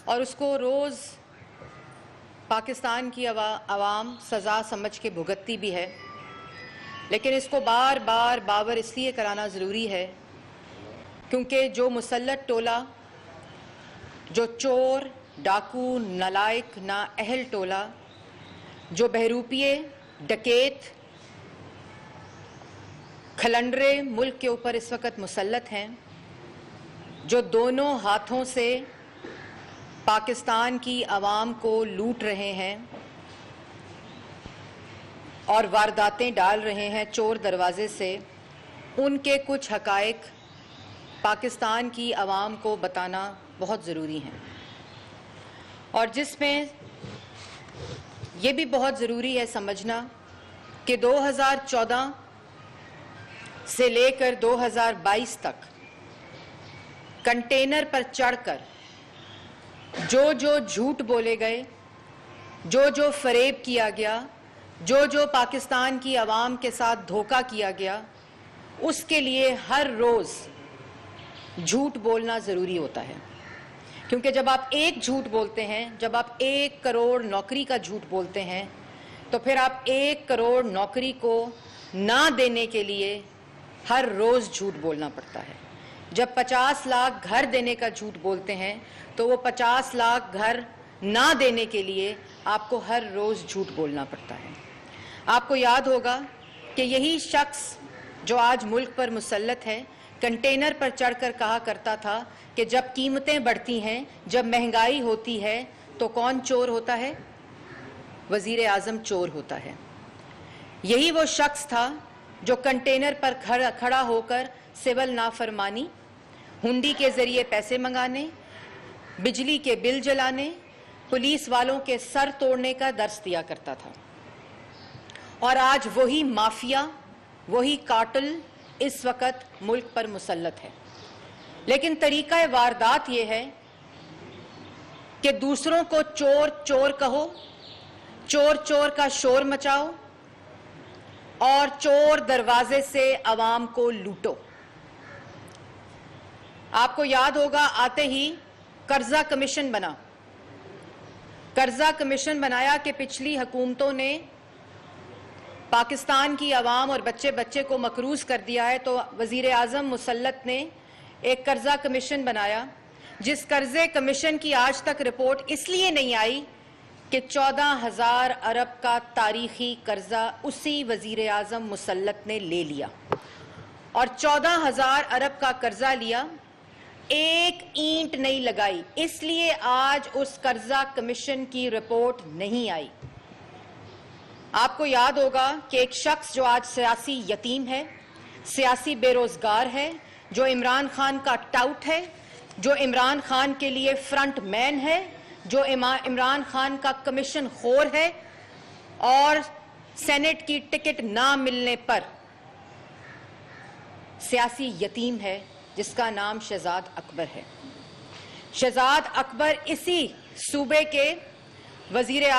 और उसको रोज़ पाकिस्तान की आवाम सज़ा समझ के भुगतती भी है, लेकिन इसको बार बार बावर इसलिए कराना ज़रूरी है क्योंकि जो मुसल्लत टोला, जो चोर, डाकू, नालायक, नाअहल टोला, जो बहरूपिये, डकैत, खलंडरे मुल्क के ऊपर इस वक्त मुसल्लत हैं, जो दोनों हाथों से पाकिस्तान की आवाम को लूट रहे हैं और वारदातें डाल रहे हैं चोर दरवाजे से, उनके कुछ हक़ाइक़ पाकिस्तान की आवाम को बताना बहुत ज़रूरी है। और जिसमें ये भी बहुत ज़रूरी है समझना कि 2014 से लेकर 2022 तक कंटेनर पर चढ़कर जो जो झूठ बोले गए, जो जो फरेब किया गया, जो जो पाकिस्तान की आवाम के साथ धोखा किया गया, उसके लिए हर रोज़ झूठ बोलना ज़रूरी होता है। क्योंकि जब आप एक झूठ बोलते हैं, जब आप 1 करोड़ नौकरी का झूठ बोलते हैं, तो फिर आप 1 करोड़ नौकरी को ना देने के लिए हर रोज़ झूठ बोलना पड़ता है। जब 50 लाख घर देने का झूठ बोलते हैं, तो वो 50 लाख घर ना देने के लिए आपको हर रोज़ झूठ बोलना पड़ता है। आपको याद होगा कि यही शख्स जो आज मुल्क पर मुसल्लत है, कंटेनर पर चढ़कर कहा करता था कि जब कीमतें बढ़ती हैं, जब महंगाई होती है, तो कौन चोर होता है? वज़ीर आज़म चोर होता है। यही वो शख्स था जो कंटेनर पर खड़ा होकर सिविल नाफरमानी, हुंडी के ज़रिए पैसे मंगाने, बिजली के बिल जलाने, पुलिस वालों के सर तोड़ने का दर्स दिया करता था। और आज वही माफिया, वही कातिल इस वक्त मुल्क पर मुसल्लत है। लेकिन तरीका वारदात ये है कि दूसरों को चोर चोर कहो, चोर चोर का शोर मचाओ और चोर दरवाजे से आवाम को लूटो। आपको याद होगा, आते ही कर्जा कमीशन बना। कर्जा कमीशन बनाया कि पिछली हुकूमतों ने पाकिस्तान की आवाम और बच्चे बच्चे को मकरूज कर दिया है, तो वज़ीर आज़म मुसल्लत ने एक कर्जा कमीशन बनाया, जिस कर्जे कमीशन की आज तक रिपोर्ट इसलिए नहीं आई कि 14,000 अरब का तारीखी कर्जा उसी वज़ीर आज़म मुसल्लत ने ले लिया और 14,000 अरब का कर्जा लिया, एक ईंट नहीं लगाई, इसलिए आज उस कर्जा कमीशन की रिपोर्ट नहीं आई। आपको याद होगा कि एक शख्स जो आज सियासी यतीम है, सियासी बेरोजगार है, जो इमरान खान का टाउट है, जो इमरान खान के लिए फ्रंट मैन है, जो इमरान खान का कमीशन खोर है और सेनेट की टिकट ना मिलने पर सियासी यतीम है, जिसका नाम शहजाद अकबर है। शहजाद अकबर इसी सूबे के वज़ीर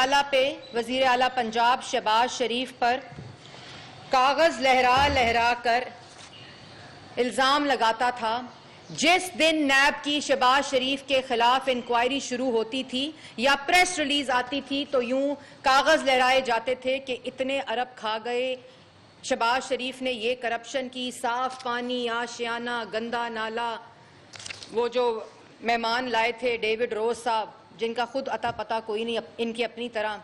आला पंजाब शहबाज शरीफ पर कागज़ लहरा लहरा कर इल्ज़ाम लगाता था। जिस दिन नैब की शहबाज शरीफ के खिलाफ इंक्वायरी शुरू होती थी या प्रेस रिलीज आती थी, तो यूं कागज़ लहराए जाते थे कि इतने अरब खा गए, शहबाज शरीफ ने ये करप्शन की, साफ पानी, आशियाना, गंदा नाला, वो जो मेहमान लाए थे डेविड रोज साहब, जिनका खुद अता पता कोई नहीं, इनकी अपनी तरह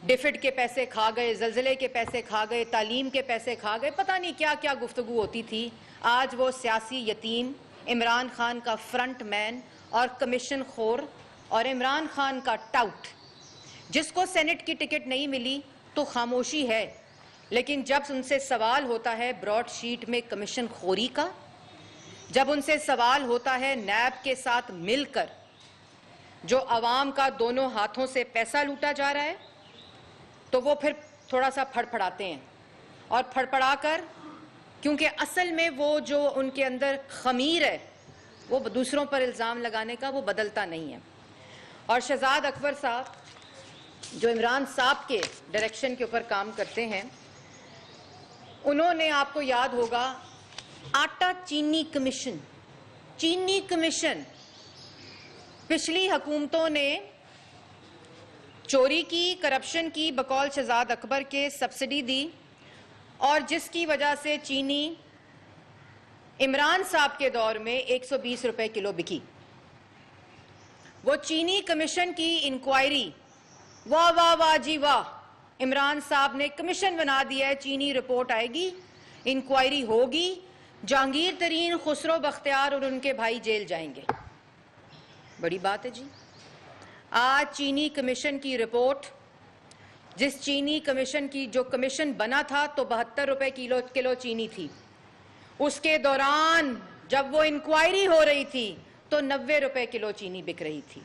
डिफिड के पैसे खा गए, जल्जले के पैसे खा गए, तालीम के पैसे खा गए, पता नहीं क्या क्या गुफ्तगू होती थी। आज वो सियासी यतीम, इमरान खान का फ्रंट मैन और कमीशन खोर और इमरान खान का टाउट, जिसको सेनेट की टिकट नहीं मिली तो खामोशी है, लेकिन जब उनसे सवाल होता है ब्रॉडशीट में कमीशन खोरी का, जब उनसे सवाल होता है नैब के साथ मिलकर जो अवाम का दोनों हाथों से पैसा लूटा जा रहा है, तो वो फिर थोड़ा सा फड़फड़ाते हैं और फड़फड़ाकर, क्योंकि असल में वो जो उनके अंदर खमीर है वो दूसरों पर इल्ज़ाम लगाने का, वो बदलता नहीं है। और शहजाद अकबर साहब जो इमरान साहब के डायरेक्शन के ऊपर काम करते हैं, उन्होंने, आपको याद होगा, आटा चीनी कमीशन पिछली हुकूमतों ने चोरी की, करप्शन की, बकौल शहजाद अकबर के सब्सिडी दी और जिसकी वजह से चीनी इमरान साहब के दौर में 120 रुपए किलो बिकी। वो चीनी कमीशन की इंक्वायरी, वाह वाह वाह जी वाह, इमरान साहब ने कमीशन बना दिया है, चीनी रिपोर्ट आएगी, इंक्वायरी होगी, जहांगीर तरीन, खुसरो बख्तियार और उनके भाई जेल जाएंगे। बड़ी बात है जी। आज चीनी कमीशन की रिपोर्ट, जिस चीनी कमीशन की जो कमीशन बना था तो 72 रुपए किलो चीनी थी। उसके दौरान जब वो इंक्वायरी हो रही थी तो 90 रुपए किलो चीनी बिक रही थी।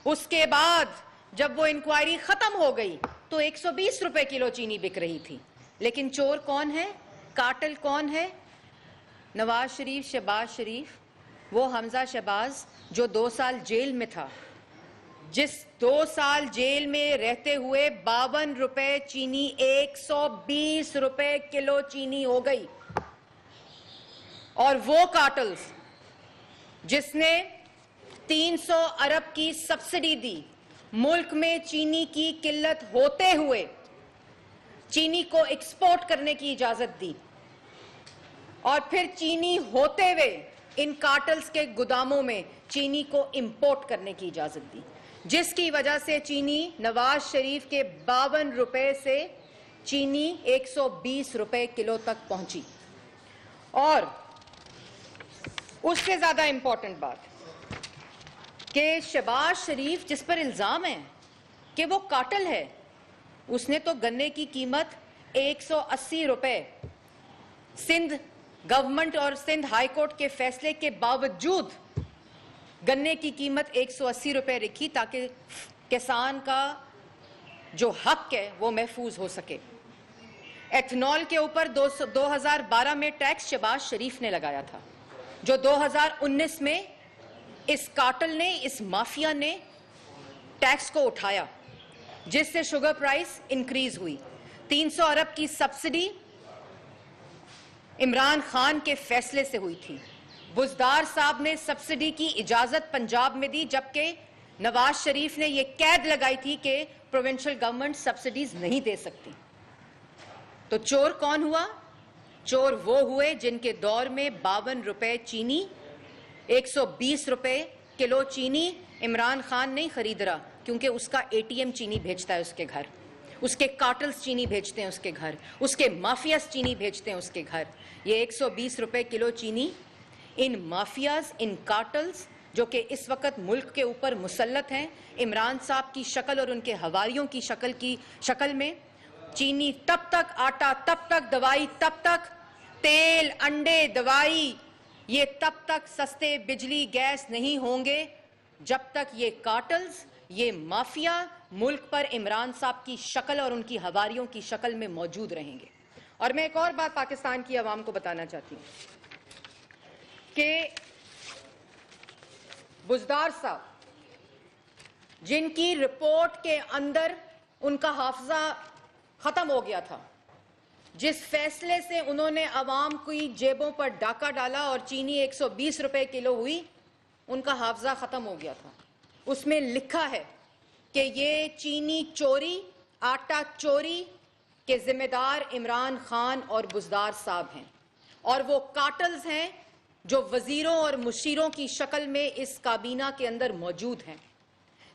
उसके बाद जब वो इंक्वायरी खत्म हो गई तो 120 रुपए किलो चीनी बिक रही थी। लेकिन चोर कौन है, कातिल कौन है? नवाज शरीफ, शहबाज शरीफ, वो हमजा शहबाज जो 2 साल जेल में था, जिस 2 साल जेल में रहते हुए 52 रुपए चीनी 120 रुपए किलो चीनी हो गई। और वो कातिल्स जिसने 300 अरब की सब्सिडी दी, मुल्क में चीनी की किल्लत होते हुए चीनी को एक्सपोर्ट करने की इजाजत दी और फिर चीनी होते हुए इन कार्टल्स के गोदामों में चीनी को इंपोर्ट करने की इजाजत दी, जिसकी वजह से चीनी नवाज शरीफ के 52 रुपए से चीनी 120 रुपए किलो तक पहुंची। और उससे ज्यादा इंपॉर्टेंट बात कि शहबाज शरीफ, जिस पर इल्जाम है कि वो कातिल है, उसने तो गन्ने की कीमत 180 रुपए सिंध गवर्नमेंट और सिंध हाई कोर्ट के फैसले के बावजूद गन्ने की कीमत 180 रुपए रखी ताकि किसान का जो हक है वो महफूज हो सके। एथनॉल के ऊपर 2012 में टैक्स शहबाज शरीफ ने लगाया था, जो 2019 में इस कातिल ने, इस माफिया ने टैक्स को उठाया, जिससे शुगर प्राइस इंक्रीज हुई। 300 अरब की सब्सिडी इमरान खान के फैसले से हुई थी। बुज़दार साहब ने सब्सिडी की इजाजत पंजाब में दी, जबकि नवाज शरीफ ने यह कैद लगाई थी कि प्रोविंशियल गवर्नमेंट सब्सिडीज नहीं दे सकती। तो चोर कौन हुआ? चोर वो हुए जिनके दौर में 52 रुपए चीनी, 120 रुपए किलो चीनी इमरान खान नहीं खरीद रहा, क्योंकि उसका एटीएम चीनी भेजता है उसके घर, उसके कार्टल्स चीनी भेजते हैं उसके घर, उसके माफियाज चीनी भेजते हैं उसके घर। ये 120 रुपए किलो चीनी इन माफियाज, इन कार्टल्स जो कि इस वक्त मुल्क के ऊपर मुसल्लत हैं, इमरान साहब की शक्ल और उनके हवारियों की शक्ल में, चीनी तब तक, आटा तब तक, दवाई तब तक, तेल, अंडे, दवाई ये तब तक सस्ते बिजली गैस नहीं होंगे जब तक ये कार्टल्स, ये माफिया मुल्क पर इमरान साहब की शक्ल और उनकी हवारियों की शक्ल में मौजूद रहेंगे। और मैं एक और बात पाकिस्तान की आवाम को बताना चाहती हूं कि बुज़दार साहब, जिनकी रिपोर्ट के अंदर उनका हाफजा खत्म हो गया था, जिस फैसले से उन्होंने आवाम की जेबों पर डाका डाला और चीनी 120 रुपए किलो हुई, उनका हाफजा खत्म हो गया था। उसमें लिखा है कि ये चीनी चोरी, आटा चोरी के जिम्मेदार इमरान खान और बुज़दार साहब हैं, और वो कातिल्स हैं जो वजीरों और मुशीरों की शक्ल में इस काबीना के अंदर मौजूद हैं।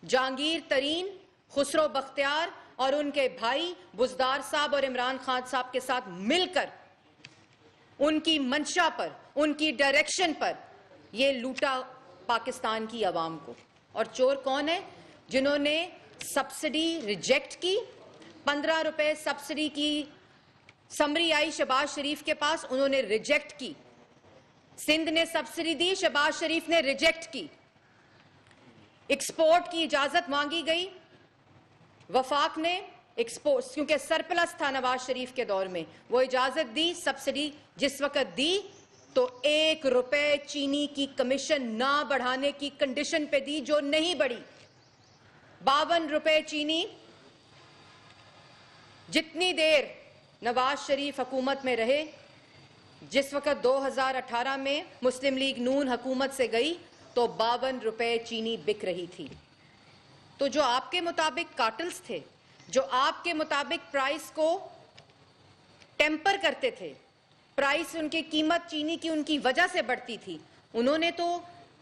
जहांगीर तरीन, खुसरो बख्तियार और उनके भाई बुज़दार साहब और इमरान खान साहब के साथ मिलकर उनकी मंशा पर, उनकी डायरेक्शन पर ये लूटा पाकिस्तान की आवाम को। और चोर कौन है? जिन्होंने सब्सिडी रिजेक्ट की, 15 रुपए सब्सिडी की समरी आई शहबाज शरीफ के पास, उन्होंने रिजेक्ट की। सिंध ने सब्सिडी दी, शहबाज शरीफ ने रिजेक्ट की। एक्सपोर्ट की इजाजत मांगी गई, वफाक ने एक्सपोर्ट, क्योंकि सरप्लस था नवाज शरीफ के दौर में, वो इजाजत दी। सब्सिडी जिस वक्त दी तो 1 रुपए चीनी की कमीशन ना बढ़ाने की कंडीशन पे दी, जो नहीं बढ़ी। 52 रुपए चीनी जितनी देर नवाज शरीफ हुकूमत में रहे, जिस वक्त 2018 में मुस्लिम लीग नून हुकूमत से गई तो तो 52 रुपए चीनी बिक रही थी। तो जो आपके मुताबिक कार्टल्स थे, जो आपके मुताबिक प्राइस को टेम्पर करते थे, प्राइस उनकी कीमत चीनी की उनकी वजह से बढ़ती थी, उन्होंने तो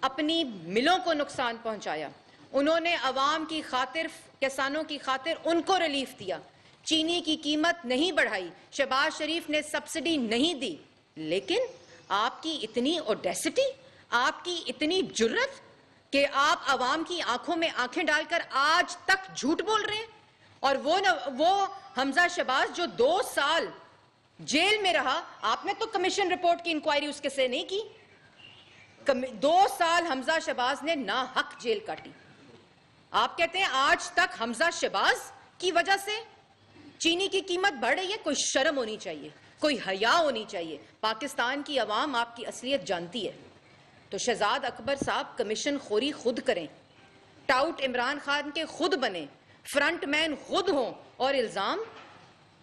अपनी मिलों को नुकसान पहुंचाया। उन्होंने अवाम की खातिर, किसानों की खातिर उनको रिलीफ दिया, चीनी की कीमत नहीं बढ़ाई, शहबाज शरीफ ने सब्सिडी नहीं दी। लेकिन आपकी इतनी ऑडेसिटी, आपकी इतनी जुर्रत कि आप अवाम की आंखों में आंखें डालकर आज तक झूठ बोल रहे हैं। और वो हमजा शहबाज जो 2 साल जेल में रहा, आपने तो कमीशन रिपोर्ट की इंक्वायरी उसके से नहीं की। 2 साल हमजा शहबाज ने ना हक जेल काटी। आप कहते हैं आज तक हमजा शहबाज की वजह से चीनी की कीमत बढ़ रही है। कोई शर्म होनी चाहिए, कोई हया होनी चाहिए। पाकिस्तान की अवाम आपकी असलियत जानती है। तो शहजाद अकबर साहब कमीशन खोरी खुद करें, टाउट इमरान खान के खुद बने, फ्रंटमैन खुद हों, और इल्जाम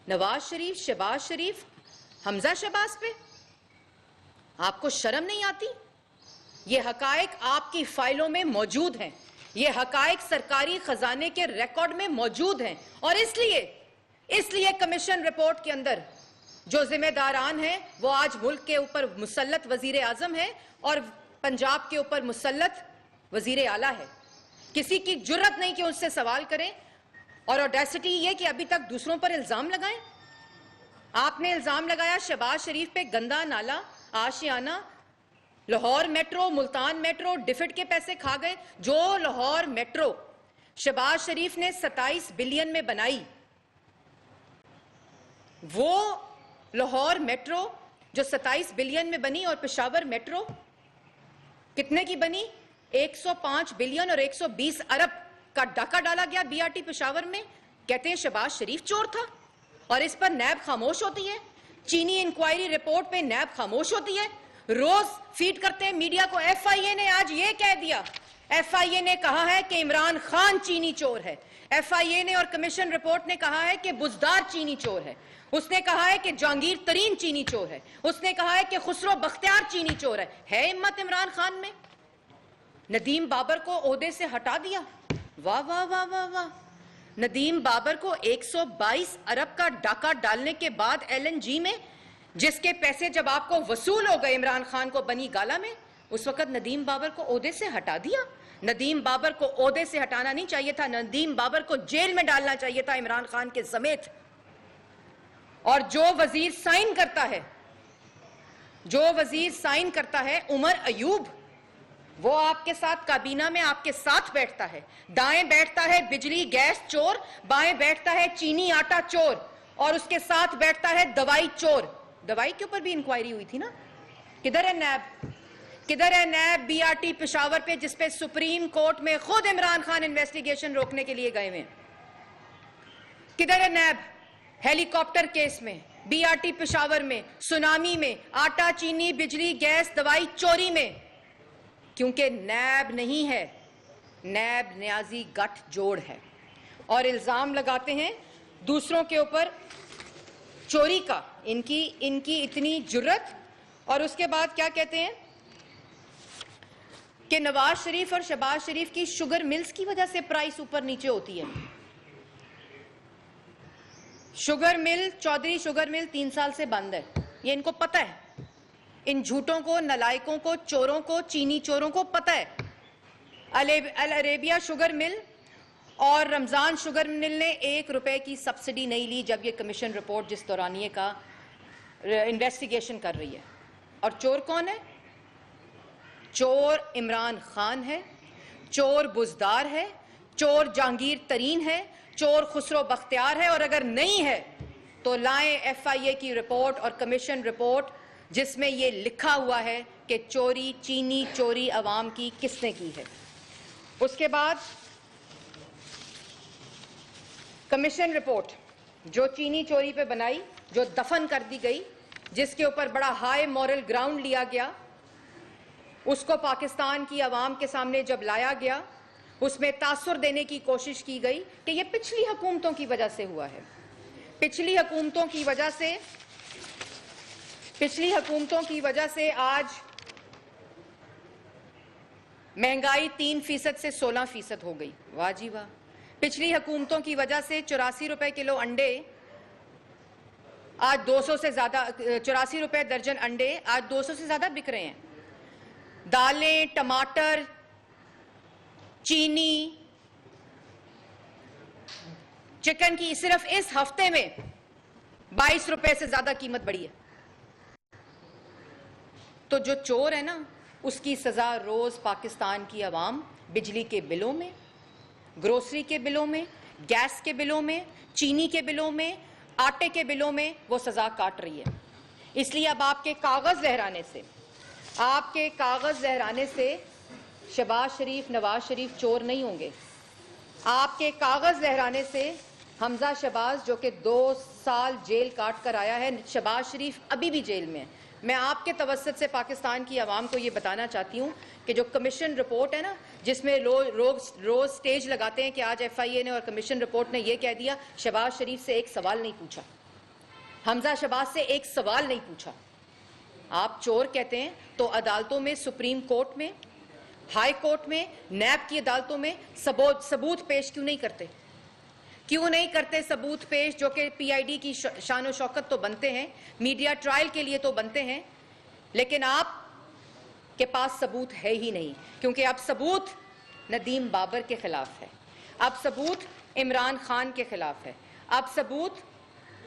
नवाज शरीफ, शहबाज शरीफ, हमजा शहबाज पे। आपको शर्म नहीं आती? ये हकायक आपकी फाइलों में मौजूद हैं, ये हकायक सरकारी खजाने के रिकॉर्ड में मौजूद हैं। और इसलिए कमीशन रिपोर्ट के अंदर जो जिम्मेदारान हैं वो आज मुल्क के ऊपर मुसल्लत वजीर आजम है और पंजाब के ऊपर मुसल्लत वजीर आला है। किसी की जुर्रत नहीं कि उससे सवाल करें, और ऑडेसिटी ये कि अभी तक दूसरों पर इल्जाम लगाएं। आपने इल्जाम लगाया शहबाज शरीफ पे गंदा नाला, आशियाना, लाहौर मेट्रो, मुल्तान मेट्रो, डिफिड के पैसे खा गए। जो लाहौर मेट्रो शहबाज शरीफ ने 27 बिलियन में बनाई, वो लाहौर मेट्रो जो 27 बिलियन में बनी, और पेशावर मेट्रो कितने की बनी? 105 बिलियन और 120 अरब का डाका डाला गया बीआरटी पेशावर में। कहते हैं शहबाज शरीफ चोर था, और इस पर नैब खामोश होती है। चीनी इंक्वायरी रिपोर्ट पे नैब खामोश होती है। रोज फीड करते हैं मीडिया को। एफआईए ने आज ये कह दिया, एफआईए ने कहा है कि इमरान खान चीनी चोर है। एफआईए ने और कमीशन रिपोर्ट ने कहा है कि बुजदार चीनी चोर है। उसने कहा है कि जहांगीर तरीन चीनी चोर है। उसने कहा है कि खुसरो बख्तियार चीनी चोर है हिम्मत इमरान खान में? नदीम बाबर को ओहदे से हटा दिया। वाह वाह वाह वाह वाह। नदीम बाबर को 122 अरब का डाका डालने के बाद एलएनजी में, जिसके पैसे जब आपको वसूल हो गए इमरान खान को बनी गाला में, उस वक्त नदीम बाबर को ओहदे से हटा दिया। नदीम बाबर को ओहदे से हटाना नहीं चाहिए था, नदीम बाबर को जेल में डालना चाहिए था इमरान खान के समेत। और जो वजीर साइन करता है उमर अयूब, वो आपके साथ काबीना में आपके साथ बैठता है। दाएं बैठता है बिजली गैस चोर, बाएं बैठता है चीनी आटा चोर, और उसके साथ बैठता है दवाई चोर। दवाई के ऊपर भी इंक्वायरी हुई थी ना? किधर है नैब? किधर है नैब बीआरटी पेशावर पे, जिसपे सुप्रीम कोर्ट में खुद इमरान खान इन्वेस्टिगेशन रोकने के लिए गए हुए हैं? किधर है नैब? हेलीकॉप्टर केस में, बीआरटी पेशावर में, सुनामी में, आटा चीनी बिजली गैस दवाई चोरी में। क्योंकि नैब नहीं है, नैब न्याजी गठजोड़ है। और इल्जाम लगाते हैं दूसरों के ऊपर चोरी का। इनकी इतनी जुर्रत। और उसके बाद क्या कहते हैं कि नवाज शरीफ और शहबाज शरीफ की शुगर मिल्स की वजह से प्राइस ऊपर नीचे होती है। Sugar mill, Chaudhary sugar mill 3 साल से बंद है, ये इनको पता है। इन झूठों को, नलायकों को, चोरों को, चीनी चोरों को पता है। अल अरेबिया शुगर मिल और रमजान शुगर मिल ने 1 रुपए की सब्सिडी नहीं ली, जब ये कमीशन रिपोर्ट जिस दौरानिए का इन्वेस्टिगेशन कर रही है। और चोर कौन है? चोर इमरान खान है, चोर बुजदार है, चोर जहांगीर तरीन है, चोर खुसरो बख्तियार है। और अगर नहीं है तो लाएं एफआईए की रिपोर्ट और कमीशन रिपोर्ट, जिसमें यह लिखा हुआ है कि चोरी, चीनी चोरी अवाम की किसने की है। उसके बाद कमीशन रिपोर्ट जो चीनी चोरी पे बनाई, जो दफन कर दी गई, जिसके ऊपर बड़ा हाई मॉरल ग्राउंड लिया गया, उसको पाकिस्तान की अवाम के सामने जब लाया गया, उसमें तासुर देने की कोशिश की गई कि यह पिछली हुकूमतों की वजह से हुआ है। पिछली हुकूमतों की वजह से आज महंगाई 3% से 16% हो गई। वाह जी वाह। पिछली हुकूमतों की वजह से 84 रुपए किलो अंडे आज 200 से ज्यादा, 84 रुपए दर्जन अंडे आज 200 से ज्यादा बिक रहे हैं। दालें, टमाटर, चीनी, चिकन की सिर्फ इस हफ्ते में 22 रुपए से ज्यादा कीमत बढ़ी है। तो जो चोर है ना, उसकी सजा रोज पाकिस्तान की आवाम बिजली के बिलों में, ग्रोसरी के बिलों में, गैस के बिलों में, चीनी के बिलों में, आटे के बिलों में वो सजा काट रही है। इसलिए अब आपके कागज लहराने से शहबाज शरीफ, नवाज शरीफ चोर नहीं होंगे। आपके कागज लहराने से हमजा शहबाज, जो कि 2 साल जेल काट कर आया है, शहबाज शरीफ अभी भी जेल में है। मैं आपके तवस्सुत से पाकिस्तान की आवाम को ये बताना चाहती हूँ कि जो कमीशन रिपोर्ट है ना, जिसमें रोज स्टेज लगाते हैं कि आज FIA ने और कमीशन रिपोर्ट ने यह कह दिया, शहबाज शरीफ से एक सवाल नहीं पूछा, हमजा शहबाज से एक सवाल नहीं पूछा। आप चोर कहते हैं तो अदालतों में, सुप्रीम कोर्ट में, हाई कोर्ट में, नैब की अदालतों में सबूत पेश क्यों नहीं करते? क्यों नहीं करते सबूत पेश, जो कि PID की शान और शौकत तो बनते हैं, मीडिया ट्रायल के लिए तो बनते हैं, लेकिन आप के पास सबूत है ही नहीं। क्योंकि अब सबूत नदीम बाबर के खिलाफ है, अब सबूत इमरान खान के खिलाफ है, अब सबूत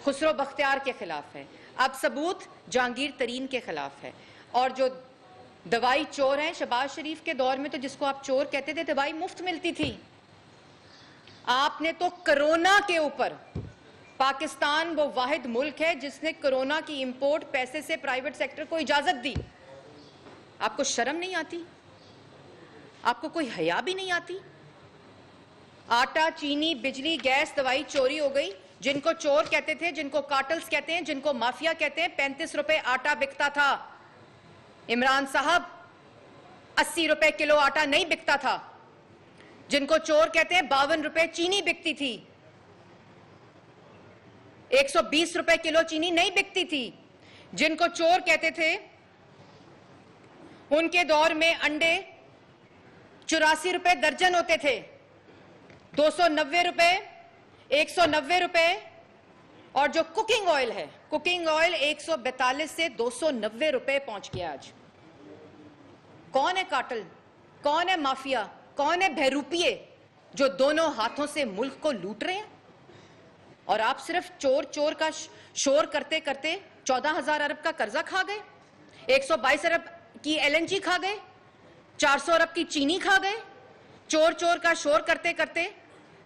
खुसरो बख्तियार के खिलाफ है, अब सबूत जहांगीर तरीन के खिलाफ है। और जो दवाई चोर हैं, शहबाज शरीफ के दौर में तो जिसको आप चोर कहते थे, दवाई मुफ्त मिलती थी। आपने तो कोरोना के ऊपर, पाकिस्तान वो वाहिद मुल्क है जिसने कोरोना की इंपोर्ट पैसे से प्राइवेट सेक्टर को इजाजत दी। आपको शर्म नहीं आती? आपको कोई हया भी नहीं आती? आटा, चीनी, बिजली, गैस, दवाई चोरी हो गई। जिनको चोर कहते थे, जिनको कार्टल्स कहते हैं, जिनको माफिया कहते हैं, 35 रुपए आटा बिकता था। इमरान साहब, 80 रुपए किलो आटा नहीं बिकता था। जिनको चोर कहते हैं, 52 रुपए चीनी बिकती थी, 120 रुपए किलो चीनी नहीं बिकती थी। जिनको चोर कहते थे, उनके दौर में अंडे 84 रुपए दर्जन होते थे, 290 रुपए, 190 रुपए। और जो कुकिंग ऑयल है, कुकिंग ऑयल 142 से 290 रुपए पहुंच गया आज। कौन है कार्टेल? कौन है माफिया? कौन है बहरूपिये जो दोनों हाथों से मुल्क को लूट रहे हैं? और आप सिर्फ चोर चोर का शोर करते करते 14,000 अरब का कर्जा खा गए, 122 अरब की LNG खा गए, 400 अरब की चीनी खा गए। चोर चोर का शोर करते करते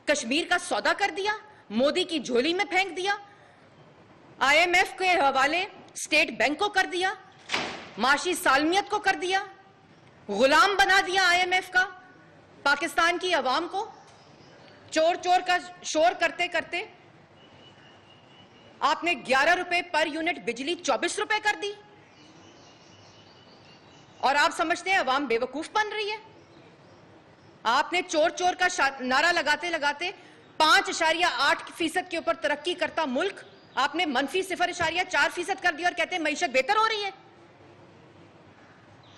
कश्मीर का सौदा कर दिया, मोदी की झोली में फेंक दिया, IMF के हवाले स्टेट बैंक को कर दिया, माशी सालमियत को कर दिया, गुलाम बना दिया IMF का पाकिस्तान की आवाम को। चोर चोर का शोर करते करते आपने 11 रुपए पर यूनिट बिजली 24 रुपए कर दी। और आप समझते हैं आवाम बेवकूफ बन रही है? आपने चोर चोर का नारा लगाते लगाते 5.8% के ऊपर तरक्की करता मुल्क आपने मनफी 0.4% कर दिया और कहते हैं मईशत बेहतर हो रही है।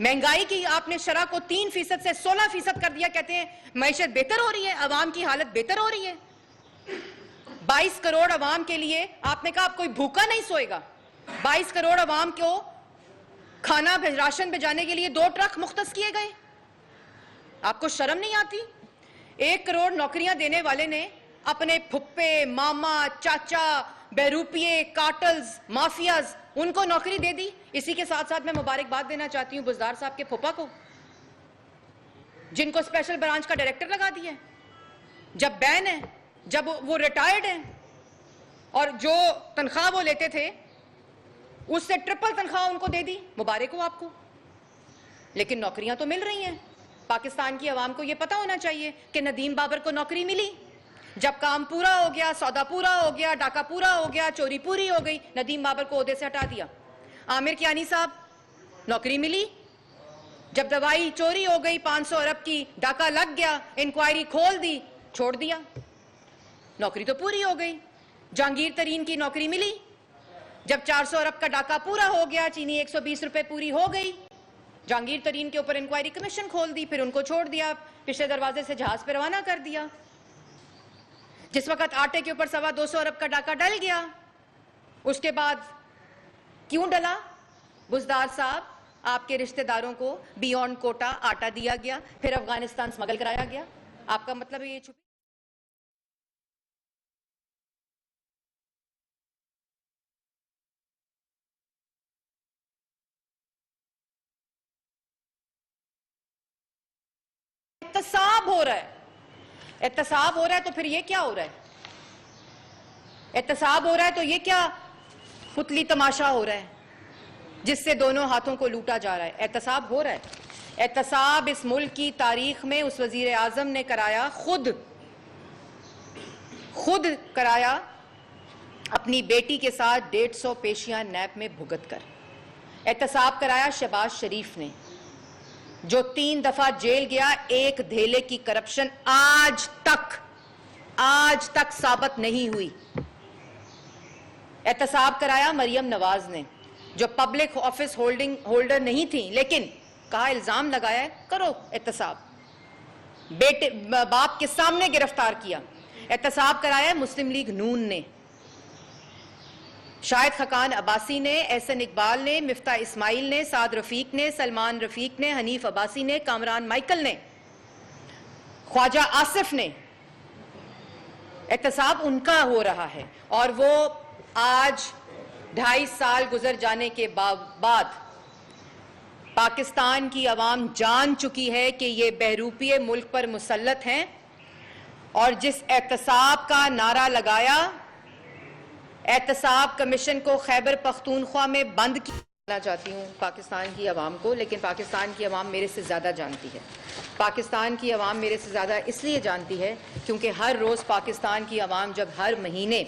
महंगाई की आपने शरह को 3% से 16% कर दिया, कहते हैं मईशत बेहतर हो रही है, अवाम की हालत बेहतर हो रही है। 22 करोड़ अवाम के लिए आपने कहा आप कोई भूखा नहीं सोएगा। 22 करोड़ अवाम को खाना राशन भिजाने के लिए 2 ट्रक मुख्तस किए गए। आपको शर्म नहीं आती? 1 करोड़ नौकरियां देने वाले ने अपने फुप्पे, मामा, चाचा, बहरूपिये, कार्टल्स, माफियाज, उनको नौकरी दे दी। इसी के साथ साथ मैं मुबारकबाद देना चाहती हूं बुजदार साहब के फुप्पा को, जिनको स्पेशल ब्रांच का डायरेक्टर लगा दिया है। जब बैन है, जब वो रिटायर्ड है और जो तनख्वाह वो लेते थे उससे ट्रिपल तनख्वाह उनको दे दी। मुबारक हो आपको। लेकिन नौकरियां तो मिल रही हैं। पाकिस्तान की आवाम को यह पता होना चाहिए कि नदीम बाबर को नौकरी मिली। जब काम पूरा हो गया, सौदा पूरा हो गया, डाका पूरा हो गया, चोरी पूरी हो गई, नदीम बाबर को ओहदे से हटा दिया। आमिर कियानी साहब, नौकरी मिली। जब दवाई चोरी हो गई 500 अरब की, डाका लग गया, इंक्वायरी खोल दी, छोड़ दिया, नौकरी तो पूरी हो गई। जहांगीर तरीन की नौकरी मिली। जब 400 अरब का डाका पूरा हो गया, चीनी 120 रुपए पूरी हो गई, जहांगीर तरीन के ऊपर इंक्वायरी कमीशन खोल दी, फिर उनको छोड़ दिया, पिछले दरवाजे से जहाज पे रवाना कर दिया। जिस वक्त आटे के ऊपर 225 अरब का डाका डल गया, उसके बाद क्यों डला? बुजदार साहब, आपके रिश्तेदारों को बियॉन्ड कोटा आटा दिया गया, फिर अफगानिस्तान स्मगल कराया गया। आपका मतलब है ये छुपी एहतसाब हो रहा है। एहतसाब हो रहा है तो फिर ये क्या हो रहा है? एहतसाब हो रहा है तो ये क्या पुतली तमाशा हो रहा है जिससे दोनों हाथों को लूटा जा रहा है? एहतसाब हो रहा है। एहतसाब इस मुल्क की तारीख में उस वजीर आजम ने कराया, खुद कराया, अपनी बेटी के साथ 150 पेशियां नैब में भुगत कर। एहतसाब कराया शहबाज शरीफ ने, जो 3 दफा जेल गया, एक धेले की करप्शन आज तक साबित नहीं हुई। एहतसाब कराया मरियम नवाज ने, जो पब्लिक ऑफिस होल्डर नहीं थी, लेकिन कहा, इल्जाम लगाया है, करो एहतसाब। बेटे बाप के सामने गिरफ्तार किया। एहतसाब कराया मुस्लिम लीग नून ने, शाहिद खकान अब्बासी ने, एहसन इकबाल ने, मिफ्ता इस्माइल ने, साद रफीक ने, सलमान रफीक ने, हनीफ अब्बासी ने, कामरान माइकल ने, ख्वाजा आसिफ ने। एहतसाब उनका हो रहा है और वो आज 2.5 साल गुजर जाने के बाद पाकिस्तान की अवाम जान चुकी है कि ये बहरूपीय मुल्क पर मुसल्लत हैं, और जिस एहतसाब का नारा लगाया, एहतसाब कमीशन को खैबर पख्तूनख्वा में बंद किया। चाहती हूँ पाकिस्तान की अवाम को, लेकिन पाकिस्तान की अवाम मेरे से ज़्यादा जानती है। पाकिस्तान की अवाम मेरे से ज़्यादा इसलिए जानती है क्योंकि हर रोज़ पाकिस्तान की अवाम जब हर महीने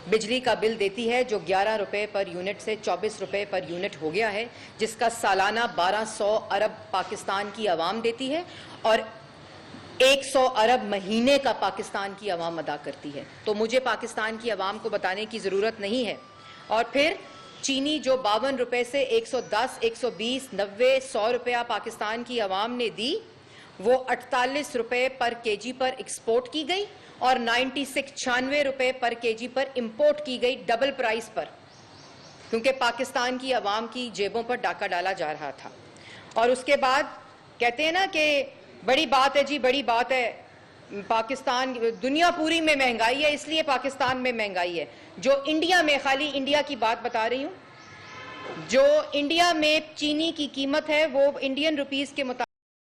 बिजली का बिल देती है, जो 11 रुपये पर यूनिट से 24 रुपये पर यूनिट हो गया है, जिसका सालाना 1200 अरब पाकिस्तान की अवाम देती है और 100 अरब महीने का पाकिस्तान की अवाम अदा करती है, तो मुझे पाकिस्तान की अवाम को बताने की ज़रूरत नहीं है। और फिर चीनी जो 52 रुपये से 110, 120, 90, 100 रुपया पाकिस्तान की अवाम ने दी, वो 48 रुपये पर केजी पर एक्सपोर्ट की गई और 96 रुपये पर केजी पर इंपोर्ट की गई, डबल प्राइस पर, क्योंकि पाकिस्तान की अवाम की जेबों पर डाका डाला जा रहा था। और उसके बाद कहते हैं ना कि बड़ी बात है जी, बड़ी बात है, पाकिस्तान, दुनिया पूरी में महंगाई है, इसलिए पाकिस्तान में महंगाई है। जो इंडिया में, खाली इंडिया की बात बता रही हूं, जो इंडिया में चीनी की कीमत है वो इंडियन रुपीस के मुताबिक